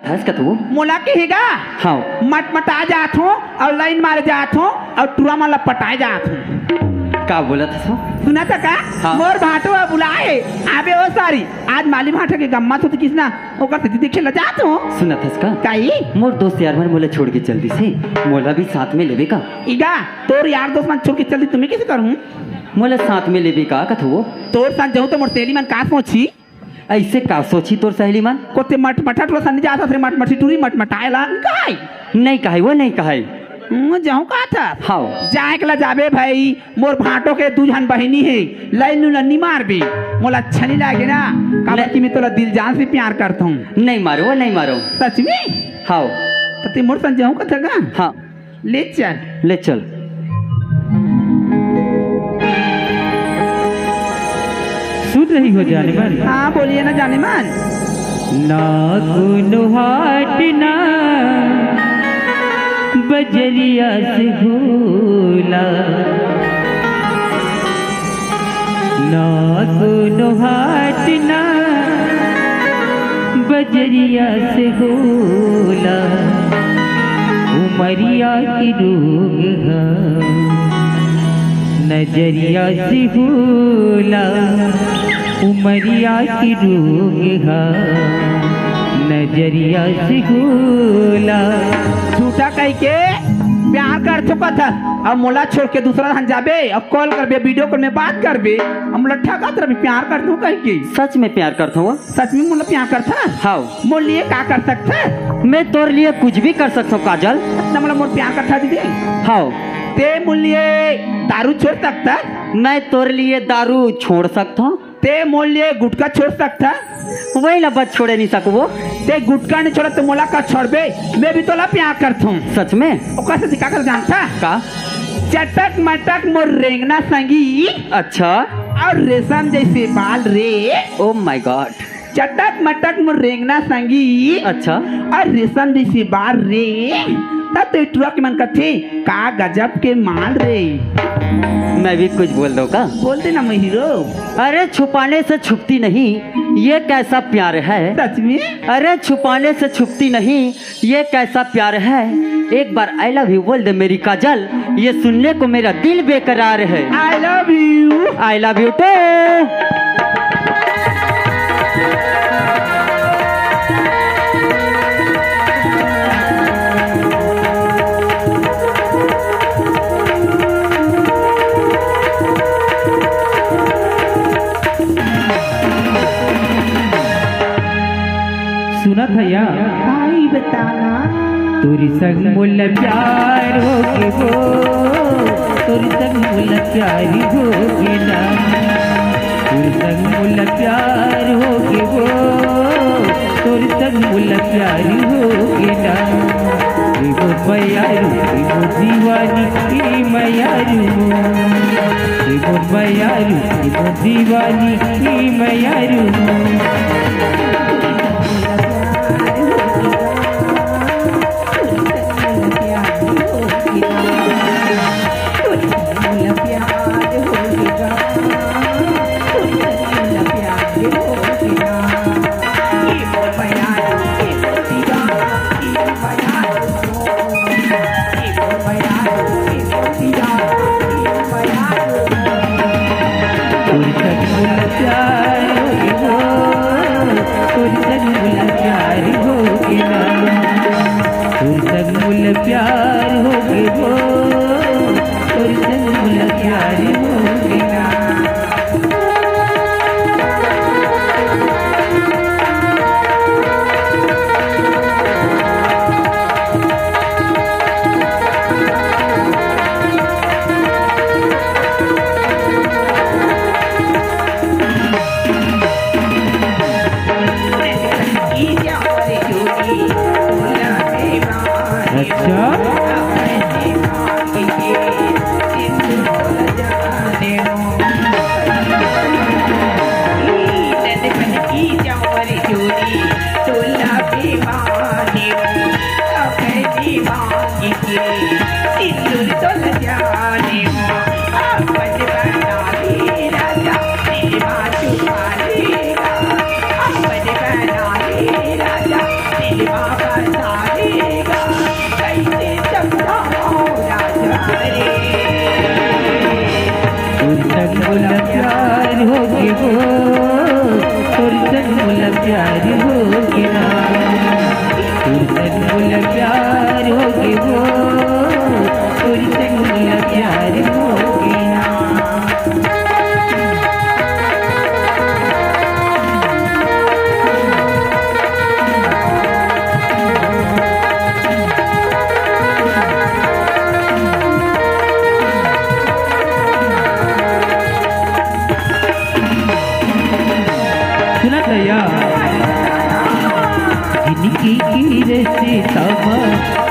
हंस का तू मोला कहेगा हाँ मटमटा जात हूँ और लाइन मारे जात हूँ और तुरा माला पटाए जात हूँ। का बोला था सो सुना था का हाँ। मोर भाटो बुलाए आबे ओ सारी आज माली भाटा के गम्मा तो किसना ओकर दीदी देखे ला जात हूँ। सुना था इसका काई मोर दोस्त यार मन मोला छोड़ के चलती से मोला भी साथ में लेवे का इगा तोर यार दोस्त मन छोड़ के चलती तुम्हें कैसे करूँ। मोला साथ में लेवे का कथो वो तोर साथ जाऊँ तो मोर तेली मन का सोची ऐसे का सोची तोर सहेली मन कोते मटमटा तो सन जाता थे मटमटी टूरी मटमटाएला काई नहीं कहे वो नहीं कहे जाऊँ का था हाँ जाए के ला जाबे भाई मोर भाटो के दू जन बहिनी है लाइन नु लन्नी मार बे मोला अच्छा नहीं लागे ना काबर कि मैं तोला दिल जान से प्यार करता हूँ। नहीं मारो नहीं मारो सच में हाँ तो ते मोर संग जाऊँ का था का हाँ ले चल ले चल सुन रही हो जाने मन हाँ बोलिए ना जाने मन ना गुनु हाटना बजरिया से भूला ना गुनु हाटना बजरिया से भूला उमरिया की रोग नजरिया से भूला उमरिया की रोग नजरिया से भूला। झूठा कह के प्यार कर चुका था अब मोला छोड़ के दूसरा धान जाबे अब कॉल करबे वीडियो कॉल में बात करबे हम लट्ठा का तरह प्यार कर दूं कह के सच में प्यार करता हूँ सच में मोला प्यार करता हाँ मोर लिए का कर सकता मैं तोर लिए कुछ भी कर सकता हूँ काजल ना मोला मोर प्यार करता दीदी हाँ ते मोर लिए दारू छोड़ सकता मैं तोर लिए दारू छोड़ सकता हूँ ते मोर लिए गुटखा छोड़ सकता वही ला बस छोड़े नहीं सकू वो ते गुटखा नहीं छोड़ा तो मोला का छोड़बे मैं भी तोला प्यार करता हूँ। सच में ओका से दिखा कर जानता का चटक मटक मोर रेंगना संगी अच्छा और रेशम जैसे बाल रे ओ माय गॉड चटक मटक मोर रेंगना संगी अच्छा और रेशम जैसे बाल रे तब तो ट्रक मन कथे का गजब के माल रे मैं भी कुछ बोल दूँ का बोल दे ना मैं हीरो अरे छुपाने से छुपती नहीं ये कैसा प्यार है सच में अरे छुपाने से छुपती नहीं ये कैसा प्यार है एक बार आई लव यू बोल दे मेरी काजल ये सुनने को मेरा दिल बेकरार है आई लव यू टू सुना था यार आई बताना तोरी संग मुल प्यार हो के वो तोरी संग मुल प्यार हो के ना तोरी संग मुल प्यार हो के वो तोरी संग मुल प्यार हो के ना वो मयारू वो दीवानी की मयारू वो मयारू वो दीवानी की मयारू प्यार हो गए वो और जन्म प्यार हो गया राजा होगी वो तोर संग मोला प्यार होगी ना तोर संग मोला प्यार होगी वो तोर संग मोला प्यार होगी ना सुना दया जिनकी कीरे से तमा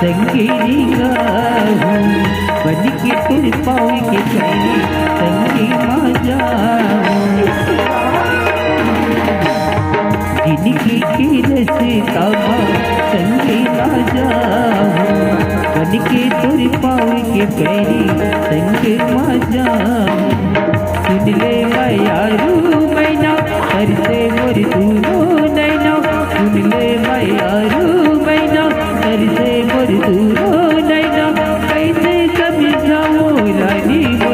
संगीनी गाहूँ बन के तुर पाँव के पैरी संगी माँ जाऊँ जिनकी कीरे से तमा संगी माँ जाऊँ बन के तुर पाँव के पैरी संगी माँ जाऊँ सुन ले यारू मैना हर से मोर दूरो नैना सुन ले यारू मैना हर से मोर दूरो नैना कैसे समझाओ रानी वो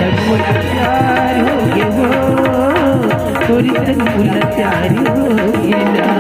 प्यार हो गए वो तोरी संग मुला प्यार हो गया